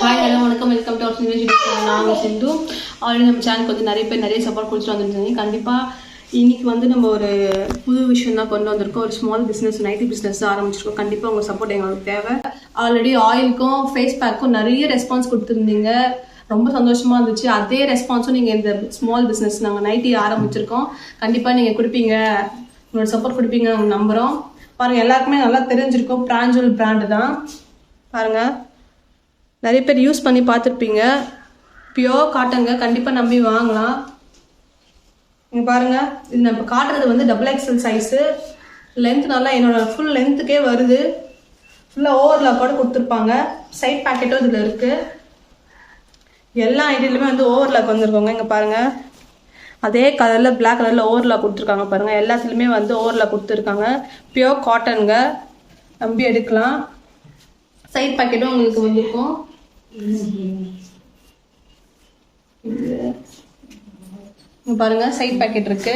Hi hello வணக்கம் welcome to our channel. நாங்கள் சிந்து already நம்ம சேனலுக்கு வந்து நிறைய பேர் நிறைய சப்போர்ட் கொடுத்துட்டு வந்துருந்தீங்க. கண்டிப்பாக இன்றைக்கி வந்து நம்ம ஒரு புது விஷயம் தான் கொண்டு வந்திருக்கோம். ஒரு ஸ்மால் பிஸ்னஸ் நைட்டி பிஸ்னஸ் ஆரம்பிச்சிருக்கோம். கண்டிப்பாக உங்கள் சப்போர்ட் எங்களுக்கு தேவை. ஆல்ரெடி ஆயிலுக்கும் ஃபேஸ் பேக்கும் நிறைய ரெஸ்பான்ஸ் கொடுத்துருந்தீங்க. ரொம்ப சந்தோஷமாக இருந்துச்சு. அதே ரெஸ்பான்ஸும் நீங்கள் இந்த ஸ்மால் பிஸ்னஸ் நாங்கள் நைட்டி ஆரம்பிச்சிருக்கோம். கண்டிப்பாக நீங்கள் கொடுப்பீங்க, உங்களோட சப்போர்ட் கொடுப்பீங்க நாங்கள் நம்புகிறோம். பாருங்கள், எல்லாருக்குமே நல்லா தெரிஞ்சிருக்கும். பிராஞ்சுவல் பிராண்டு தான். பாருங்கள், நிறைய பேர் யூஸ் பண்ணி பார்த்துருப்பீங்க. பியோர் காட்டனுங்க, கண்டிப்பாக நம்பி வாங்கலாம். இங்கே பாருங்கள், இது நம்ம காட்டுறது வந்து XXL சைஸு. லென்த் நல்லா என்னோட ஃபுல் லென்த்துக்கே வருது. ஃபுல்லாக ஓவர்லாக் கூட கொடுத்துருப்பாங்க. சைட் பேக்கெட்டும் இதில் இருக்குது. எல்லா ஐடியிலுமே வந்து ஓவர்லாக் வந்துருக்கோங்க. இங்கே பாருங்கள், அதே கலரில் பிளாக் கலரில் ஓவர்லாக் கொடுத்துருக்காங்க. பாருங்கள், எல்லாத்துலேயுமே வந்து ஓவர்லாக் கொடுத்துருக்காங்க. பியோர் காட்டனுங்க, நம்பி எடுக்கலாம். சைட் பேக்கெட்டும் உங்களுக்கு வந்திருக்கும். பாருங்க, சைட் பேக்கெட் இருக்கு.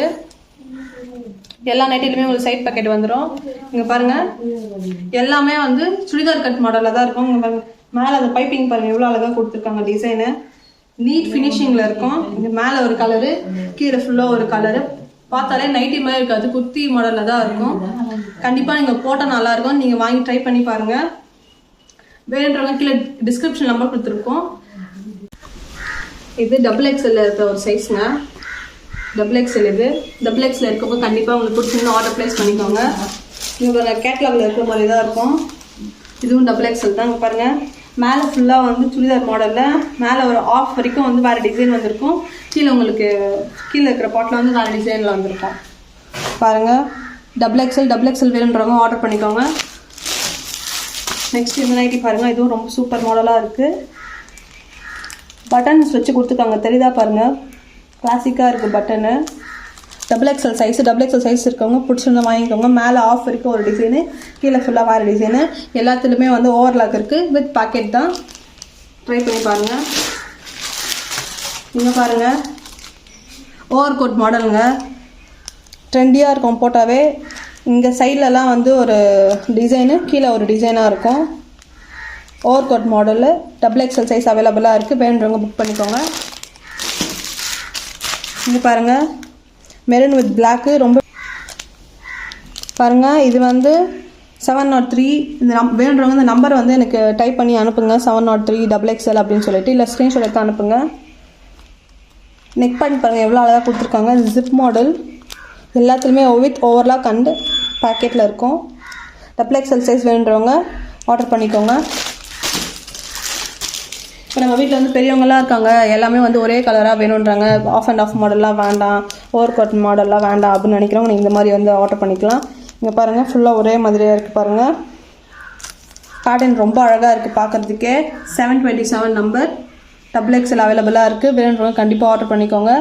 எல்லா நைட்டிலுமே உங்களுக்கு சைட் பேக்கெட் வந்துடும். இங்க பாருங்க, எல்லாமே வந்து சுடிதார் கட் மாடல்ல தான் இருக்கும். இங்க பாருங்க, மேல அந்த பைப்பிங் பாருங்க எவ்வளவு அழகா கொடுத்துருக்காங்க. டிசைனு நீட் ஃபினிஷிங்ல இருக்கும். இங்க மேல ஒரு கலரு, கீழே ஃபுல்லா ஒரு கலரு. பார்த்தாலே நைட்டி மாதிரி இருக்காது, குர்த்தி மாடல்ல தான் இருக்கும். கண்டிப்பா நீங்க போட்டா நல்லா இருக்கும். நீங்க வாங்கி ட்ரை பண்ணி பாருங்க. வேணுன்றவங்க கீழே டிஸ்கிரிப்ஷன் நம்பர் கொடுத்துருக்கோம். இது XXL இருக்கிற ஒரு சைஸ்ங்க. XXL இது XXL இருக்கவங்க கண்டிப்பாக உங்களுக்கு பிடிச்சிருந்தா ஆர்டர் பிளேஸ் பண்ணிக்கோங்க. இவங்க கேட்லாகில் இருக்கிற மாதிரி தான் இருக்கும். இதுவும் XXL தான். பாருங்க, மேலே ஃபுல்லாக வந்து சுடிதார் மாடலில் மேலே ஒரு ஆஃப் வரைக்கும் வந்து வேறு டிசைன் வந்திருக்கும். கீழே உங்களுக்கு கீழே இருக்கிற பாட்டில் வந்து வேறு டிசைனில் வந்திருக்கும். பாருங்கள், XXL வேணுன்றவங்க ஆர்டர் பண்ணிக்கோங்க. நெக்ஸ்ட் இந்த நைட்டி பாருங்கள், இதுவும் ரொம்ப சூப்பர் மாடலாக இருக்குது. பட்டன்ஸ் வச்சு கொடுத்துருக்காங்க, தெரியுதா பாருங்கள், கிளாசிக்காக இருக்குது பட்டனு. XXL சைஸ் இருக்கவங்க பிடிச்சிருந்தா வாங்கிக்கோங்க. மேலே ஆஃப் வரைக்கும் ஒரு டிசைனு, கீழே ஃபுல்லாக வேறு டிசைனு. எல்லாத்துலேயுமே வந்து ஓவர்லாக் இருக்குது. வித் பாக்கெட் தான். ட்ரை பண்ணி பாருங்கள். இங்கே பாருங்கள், ஓவர் கோட் மாடலுங்க. ட்ரெண்டியாக இருக்கும் போட்டாவே. இங்கே சைட்லலாம் வந்து ஒரு டிசைனு, கீழே ஒரு டிசைனாக இருக்கும். Over coat model XXL size அவைலபிளாக இருக்குது. வேணுன்றவங்க புக் பண்ணிக்கோங்க. இங்கே பாருங்கள், மெரூன் வித் பிளாக்கு. ரொம்ப பாருங்கள், இது வந்து 703. இந்த வேணுன்றவங்க இந்த நம்பரை வந்து எனக்கு டைப் பண்ணி அனுப்புங்க. 703 XXL அப்படின்னு சொல்லிட்டு, இல்லை ஸ்க்ரீன்ஷாட் எடுத்து அனுப்புங்க. நெக் பேண்ட் பாருங்கள் எவ்வளோ அழகாக கொடுத்துருக்காங்க. Zip model. எல்லாத்துலேயுமே வித் ஓவர்லாக் அண்டு பேக்கெட்டில் இருக்கும். XXL சைஸ் வேணுன்றவங்க ஆர்டர் பண்ணிக்கோங்க. இப்போ நம்ம வீட்டில் வந்து பெரியவங்களாம் இருக்காங்க, எல்லாமே வந்து ஒரே கலராக வேணுன்றாங்க. ஆஃப் அண்ட் ஆஃப் மாடல்லாம் வேண்டாம், ஓவர் கோட் மாடல்லாம் வேண்டாம் அப்படின்னு நினைக்கிறவங்க நீங்கள் இந்த மாதிரி வந்து ஆர்டர் பண்ணிக்கலாம். இங்கே பாருங்கள், ஃபுல்லாக ஒரே மாதிரியாக இருக்குது பாருங்கள். பேட்டர்ன் ரொம்ப அழகாக இருக்குது பார்க்குறதுக்கே. 727 நம்பர் XXL அவைலபிளாக இருக்குது. வேணுன்றவங்க கண்டிப்பாக ஆர்டர் பண்ணிக்கோங்க.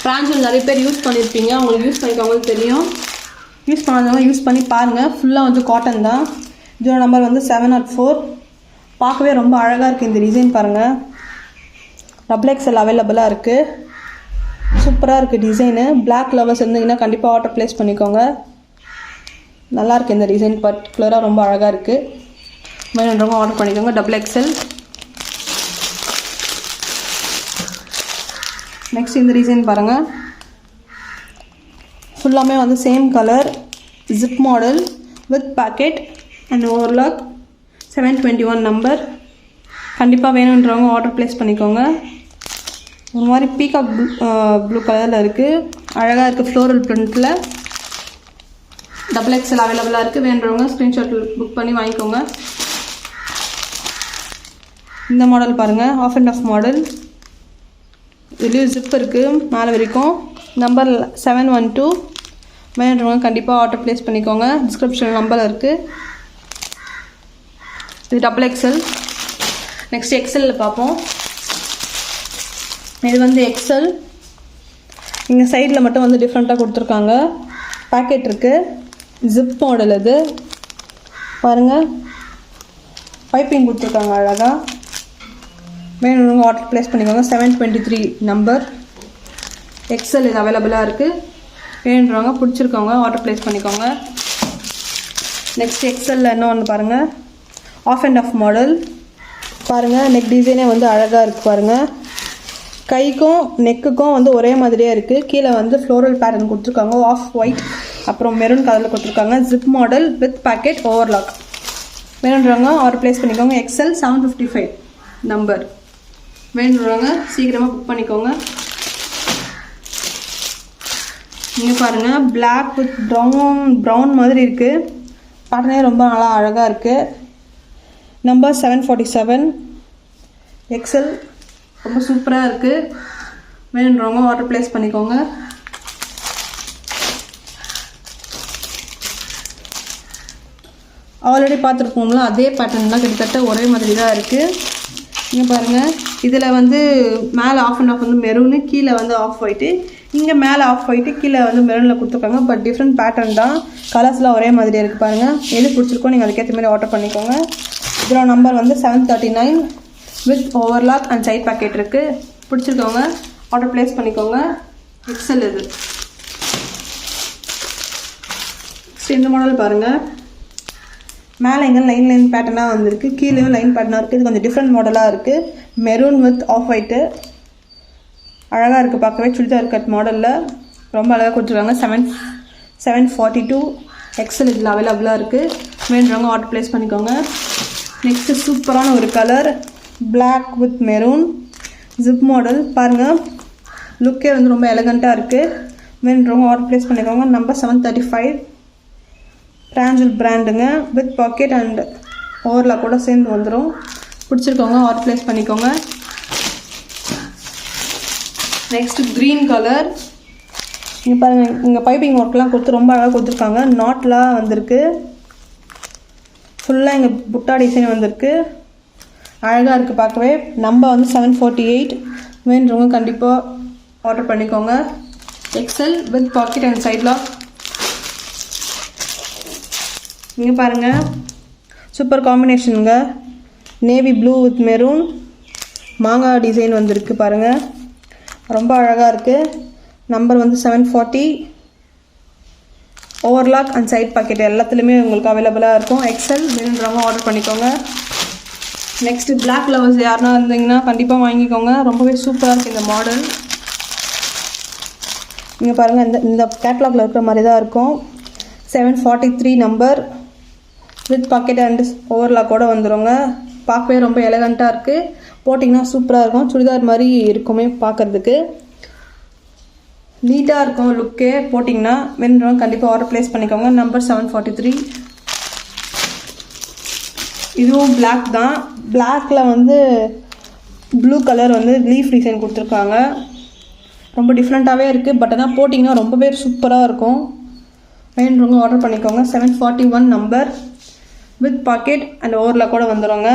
பிரான்ச்சில் நிறைய பேர் யூஸ் பண்ணியிருப்பீங்க, அவங்களுக்கு யூஸ் பண்ணிக்கோங்க தெரியும். யூஸ் பண்ணாதவங்க யூஸ் பண்ணி பாருங்கள். ஃபுல்லாக வந்து காட்டன் தான். இதோட நம்பர் வந்து 704. பார்க்கவே ரொம்ப அழகாக இருக்குது இந்த டிசைன் பாருங்கள். XXL அவைலபிளாக இருக்குது. சூப்பராக இருக்குது டிசைனு. பிளாக் லவர்ஸ் இருந்தீங்கன்னா கண்டிப்பாக ஆர்டர் ப்ளேஸ் பண்ணிக்கோங்க. நல்லாயிருக்கு இந்த டிசைன், பர்டிகுலராக ரொம்ப அழகாக இருக்குது. வேணுன்றவங்க ஆர்டர் பண்ணிக்கோங்க. XXL. நெக்ஸ்ட் இந்த டிசைன் பாருங்கள், ஃபுல்லாமே வந்து same colour, zip model with packet and overlock. 721 number. கண்டிப்பாக வேணுன்றவங்க ஆர்டர் ப்ளேஸ் பண்ணிக்கோங்க. ஒரு மாதிரி பீகாக் ப்ளூ கலரில் இருக்குது, அழகாக இருக்குது. ஃப்ளோரல் பிரிண்டில் XXL அவைலபிளாக இருக்குது. வேணுன்றவங்க ஸ்க்ரீன்ஷாட் புக் பண்ணி வாங்கிக்கோங்க. இந்த மாடல் பாருங்கள், ஆஃப் அண்ட் ஆஃப் மாடல். இதுலேயும் ஜிப் இருக்குது மேலே வரைக்கும். நம்பர் 712. வேணுன்றவங்க கண்டிப்பாக ஆர்டர் ப்ளேஸ் பண்ணிக்கோங்க. டிஸ்கிரிப்ஷன் நம்பர் இருக்குது. இது XXL. நெக்ஸ்ட் XL பார்ப்போம். இது வந்து XL. இங்கே சைடில் மட்டும் வந்து டிஃப்ரெண்ட்டாக கொடுத்துருக்காங்க. பேக்கெட் இருக்குது. ஜிப் மாடல் இது பாருங்கள், பைப்பிங் கொடுத்துருக்காங்க அழகாக. வேணுங்க ஆர்டர் ப்ளேஸ் பண்ணிக்கோங்க. 723 நம்பர் XL இது அவைலபிளாக இருக்குது. வேணுன்றவங்க பிடிச்சிருக்கவங்க ஆர்டர் ப்ளேஸ் பண்ணிக்கோங்க. நெக்ஸ்ட் எக்ஸலில் என்ன ஒன்று பாருங்கள், ஆஃப் அண்ட் ஆஃப் மாடல். பாருங்கள் நெக் டிசைனே வந்து அழகாக இருக்குது பாருங்கள். கைக்கும் நெக்குக்கும் வந்து ஒரே மாதிரியே இருக்குது. கீழே வந்து ஃப்ளோரல் பேட்டர்ன் கொடுத்துருக்காங்க, ஆஃப் ஒயிட் அப்புறம் மெரூன் கலரில் கொடுத்துருக்காங்க. Zip model with packet overlock. வேணுன்றவங்க ஆர்டர் ப்ளேஸ் பண்ணிக்கோங்க. XL 755 number. வேணுன்றவங்க சீக்கிரமாக புக் பண்ணிக்கோங்க. நீங்கள் பாருங்கள் பிளாக் வித் ப்ரௌன் மாதிரி இருக்குது. பேட்டர்னே ரொம்ப நல்லா அழகாக இருக்குது. நம்பர் 747 XL ரொம்ப சூப்பராக இருக்குது. வேணுன்றவங்க ஆர்டர் ப்ளேஸ் பண்ணிக்கோங்க. ஆல்ரெடி பார்த்துருப்போம்ல அதே பேட்டர்ன் தான், கிட்டத்தட்ட ஒரே மாதிரி தான் இருக்குது. இங்கே பாருங்கள் இதில் வந்து மேலே ஆஃப் அண்ட் ஆஃப் வந்து மெரூனு, கீழே வந்து ஆஃப் ஒயிட்டு. இங்கே மேலே ஆஃப் ஒயிட்டு, கீழே வந்து மெரூனில் கொடுத்துருக்காங்க. பட் டிஃப்ரெண்ட் பேட்டர்ன் தான், கலர்ஸ்லாம் ஒரே மாதிரி இருக்குது பாருங்கள். எது பிடிச்சிருக்கோ நீங்கள் அதுக்கேற்ற மாதிரி ஆர்டர் பண்ணிக்கோங்க. இதில் நம்பர் வந்து 739 with overlock and side pocket இருக்குது. பிடிச்சிருக்கவங்க ஆர்டர் ப்ளேஸ் பண்ணிக்கோங்க. XL இது. இந்த மாடல் பாருங்கள். மேலே எங்கே லைன் பேட்டர்னாக வந்திருக்கு, கீழேயும் லைன் பேட்டர்னாக இருக்குது. இது கொஞ்சம் டிஃப்ரெண்ட் மாடலாக இருக்குது. மெரூன் வித் ஆஃப் ஒயிட்டு அழகாக இருக்குது பார்க்கவே. சுடிதார் கட் மாடலில் ரொம்ப அழகாக கொடுத்துருக்காங்க. 742 XL இதில் அவைலபிளாக இருக்குது. வேணுறவங்க ஆர்டர் ப்ளேஸ் பண்ணிக்கோங்க. நெக்ஸ்ட்டு சூப்பரான ஒரு colour black with maroon zip model பாருங்கள். லுக்கே வந்து ரொம்ப எலகண்ட்டாக இருக்குது. வேணுறவங்க ஆர்டர் ப்ளேஸ் பண்ணிக்கோங்க. நம்பர் 735 பிராஞ்சல் பிராண்டுங்க. வித் பாக்கெட் அண்ட் ஓவர்லாக் கூட சேர்ந்து வந்துடும். பிடிச்சிருக்கவங்க ஆர்டர் ப்ளேஸ் பண்ணிக்கோங்க. Next green colour. இங்கே பாருங்கள், இங்கே பைப்பிங் ஒர்க்லாம் கொடுத்து ரொம்ப அழகாக கொடுத்துருக்காங்க. நாட்லாம் வந்திருக்கு. ஃபுல்லாக இங்கே புட்டா டிசைன் வந்திருக்கு. அழகாக இருக்குது பார்க்கவே. நம்பர் வந்து 748. வேணுறவங்க கண்டிப்பாக ஆர்டர் பண்ணிக்கோங்க. XL with pocket and side lock. இங்கே பாருங்கள் சூப்பர் காம்பினேஷனுங்க. நேவி ப்ளூ வித் மெரூன் மாங்காய் டிசைன் வந்திருக்கு பாருங்கள். ரொம்ப அழகாக இருக்குது. நம்பர் வந்து 740. ஓவர்லாக் அண்ட் சைட் பாக்கெட் எல்லாத்துலேயுமே உங்களுக்கு அவைலபிளாக இருக்கும். XL வேணுன்றவங்க ஆர்டர் பண்ணிக்கோங்க. நெக்ஸ்ட்டு பிளாக் லவர்ஸ் யாருன்னா இருந்தீங்கன்னா கண்டிப்பாக வாங்கிக்கோங்க. ரொம்பவே சூப்பராக இருக்குது இந்த மாடல். இங்கே பாருங்கள் இந்த கேட்லாகில் இருக்கிற மாதிரி தான் இருக்கும். 743 நம்பர் வித் பாக்கெட் அண்ட் ஓவர்லாக்கோடு வந்துடுங்க. பார்க்கவே ரொம்ப எலகண்ட்டாக இருக்குது. போட்டிங்கன்னா சூப்பராக இருக்கும். சுடிதார் மாதிரி இருக்குமே பார்க்குறதுக்கு. நீட்டாக இருக்கும் லுக்கே. போட்டிங்கன்னா வேணுன்றவங்க கண்டிப்பாக ஆர்டர் ப்ளேஸ் பண்ணிக்கோங்க. நம்பர் 743. இதுவும் பிளாக் தான். பிளாக்கில் வந்து ப்ளூ கலர் வந்து லீஃப் டிசைன் கொடுத்துருக்காங்க. ரொம்ப டிஃப்ரெண்ட்டாகவே இருக்குது. பட் ஆனால் போட்டிங்கன்னா ரொம்பவே சூப்பராக இருக்கும். வேணுன்றவங்க ஆர்டர் பண்ணிக்கோங்க. 741 number with pocket and overlock கூட வந்துடுங்க.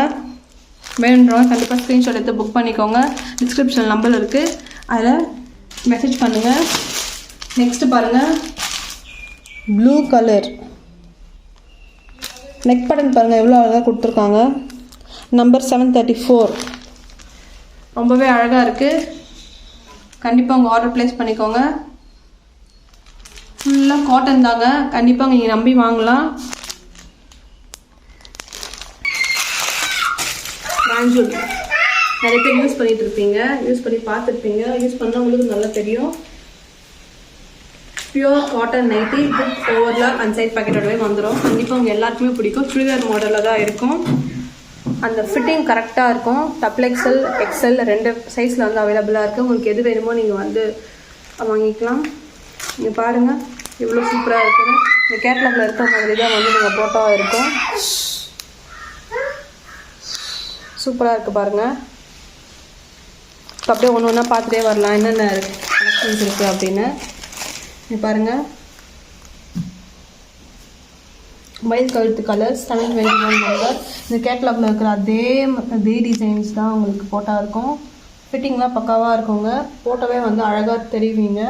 வேணுன்றவங்க கண்டிப்பாக ஸ்க்ரீன்ஷாட் எடுத்து புக் பண்ணிக்கோங்க. டிஸ்கிரிப்ஷன் நம்பர் இருக்குது, அதில் மெசேஜ் பண்ணுங்கள். நெக்ஸ்ட்டு பாருங்கள் ப்ளூ கலர் நெக் பட்டன் பாருங்கள் எவ்வளோ அழகாக கொடுத்துருக்காங்க. நம்பர் 734 ரொம்பவே அழகாக இருக்குது. கண்டிப்பாக உங்கள் ஆர்டர் ப்ளேஸ் பண்ணிக்கோங்க. ஃபுல்லாக காட்டன் தாங்க. கண்டிப்பாக நீங்கள் நம்பி வாங்கலாம். பிராஞ்சல் நிறைய பேர் யூஸ் பண்ணிகிட்டு இருப்பீங்க, யூஸ் பண்ணி பார்த்துருப்பீங்க. யூஸ் பண்ணவங்களுக்கு நல்லா தெரியும். Pure cotton nighty with overlock and side பாக்கெட்டோடவே வந்துடும். கண்டிப்பாக உங்கள் எல்லாருக்குமே பிடிக்கும். சுடிதார் மாடலில் தான் இருக்கும். அந்த ஃபிட்டிங் கரெக்டாக இருக்கும். டபுள் XL ரெண்டு சைஸில் வந்து அவைலபிளாக இருக்குது. உங்களுக்கு எது வேணுமோ நீங்கள் வந்து வாங்கிக்கலாம். நீங்கள் பாருங்கள் எவ்வளோ சூப்பராக இருக்குன்னு. இந்த கேட்லாகில் இருக்கிற மாதிரி தான் வந்து நீங்கள் போட்டால் இருக்கும். சூப்பராக இருக்குது பாருங்கள். இப்போ அப்படியே ஒன்று ஒன்றா பார்த்துட்டே வரலாம் என்னென்ன கலெக்ஷன்ஸ் இருக்குது அப்படின்னு. இது பாருங்கள் மயில் கழுத்து கலர் 721 நம்பர். இந்த கேட்லாகில் இருக்கிற அதே டிசைன்ஸ் தான் உங்களுக்கு போட்டால் இருக்கும். ஃபிட்டிங்லாம் பக்காவாக இருக்குங்க. போட்டோவே வந்து அழகாக தெரிவிங்க.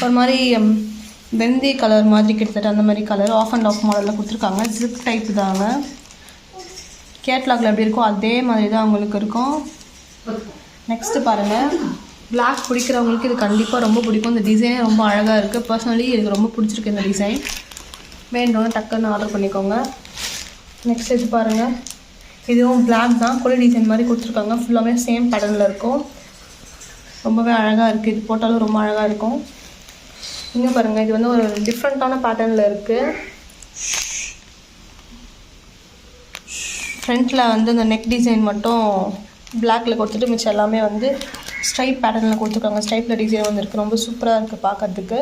ஒரு மாதிரி வெந்தி கலர் மாதிரி கிட்டத்தட்ட அந்த மாதிரி கலர் ஆஃப் அண்ட் ஆஃப் மாடலில் கொடுத்துருக்காங்க. ஜிப் டைப் தாங்க. கேட்லாகில் எப்படி இருக்கோ அதே மாதிரி தான் உங்களுக்கு இருக்கும். நெக்ஸ்ட்டு பாருங்கள் Black பிடிக்கிறவங்களுக்கு இது கண்டிப்பாக ரொம்ப பிடிக்கும். இந்த டிசைனே ரொம்ப அழகாக இருக்குது. பர்சனலி எனக்கு ரொம்ப பிடிச்சிருக்கு இந்த டிசைன். வேணும்னா டக்குன்னு ஆர்டர் பண்ணிக்கோங்க. நெக்ஸ்ட் இது பாருங்கள், இதுவும் Black தான், கொடி டிசைன் மாதிரி கொடுத்துருக்காங்க. ஃபுல்லாகவே சேம் பேட்டர்னில் இருக்கும். ரொம்பவே அழகாக இருக்குது. இது போட்டாலும் ரொம்ப அழகாக இருக்கும். இங்கே பாருங்கள், இது வந்து ஒரு டிஃப்ரெண்ட்டான பேட்டர்னில் இருக்குது. ஃப்ரண்ட்டில் வந்து அந்த நெக் டிசைன் மட்டும் பிளாக்கில் கொடுத்துட்டு மிச்சம் எல்லாமே வந்து ஸ்ட்ரைப் பேட்டர்னில் கொடுத்துருக்காங்க. ஸ்ட்ரைப்பில் டிசைன் வந்துருக்கு. ரொம்ப சூப்பராக இருக்குது பார்க்கறதுக்கு.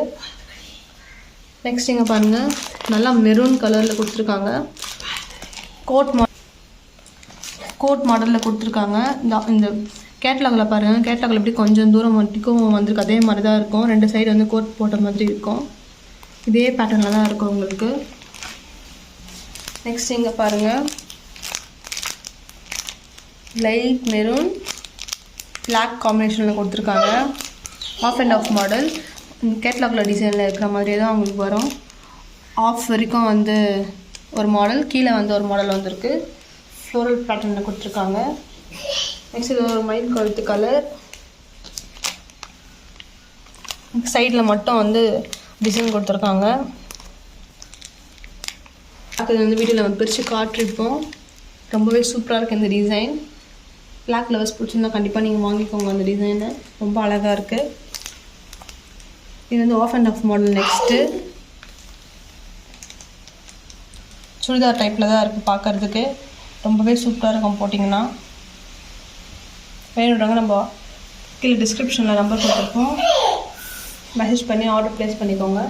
நெக்ஸ்ட் இங்கே பாருங்கள், நல்லா மெரூன் கலரில் கொடுத்துருக்காங்க. கோட் மாடலில் கொடுத்துருக்காங்க. இந்த கேட்லாகில் பாருங்கள், கேட்லாகில் எப்படி கொஞ்சம் தூரம் மட்டும் வந்திருக்கு. அதே மாதிரி தான் இருக்கும். 2 சைடு வந்து கோட் போட்ட மாதிரி இருக்கும். இதே பேட்டர்னில் தான் இருக்கும் உங்களுக்கு. நெக்ஸ்ட் இங்கே பாருங்கள், லைட் மெரூன் பிளாக் காம்பினேஷனில் கொடுத்துருக்காங்க. Half and half model. கேட்லாகில் டிசைனில் இருக்கிற மாதிரியே தான் அவங்களுக்கு வரும். ஆஃப் வரைக்கும் வந்து ஒரு மாடல், கீழே வந்து ஒரு மாடல் வந்திருக்கு. ஃப்ளோரல் பேட்டர்னில் கொடுத்துருக்காங்க. நெக்ஸ்ட் இது ஒரு மயில் கழுத்து கலர். சைடில் மட்டும் வந்து டிசைன் கொடுத்துருக்காங்க. அது வந்து வீடியோவில் நம்ம பிரித்து காட்டிருப்போம். ரொம்பவே சூப்பராக இருக்குது இந்த டிசைன். பிளாக் லவர்ஸ் பிடிச்சிருந்தா கண்டிப்பாக நீங்கள் வாங்கிக்கோங்க அந்த டிசைனை. ரொம்ப அழகாக இருக்குது. இது வந்து half and half model. Next churidar டைப்பில் தான் இருக்குது பார்க்குறதுக்கு. ரொம்பவே சூப்பராக இருக்கும் போட்டிங்கன்னா. வேணுன்றவங்க நம்ம கீழே டிஸ்கிரிப்ஷனில் நம்பர் கொடுத்துருப்போம், மெசேஜ் பண்ணி ஆர்டர் ப்ளேஸ் பண்ணிக்கோங்க.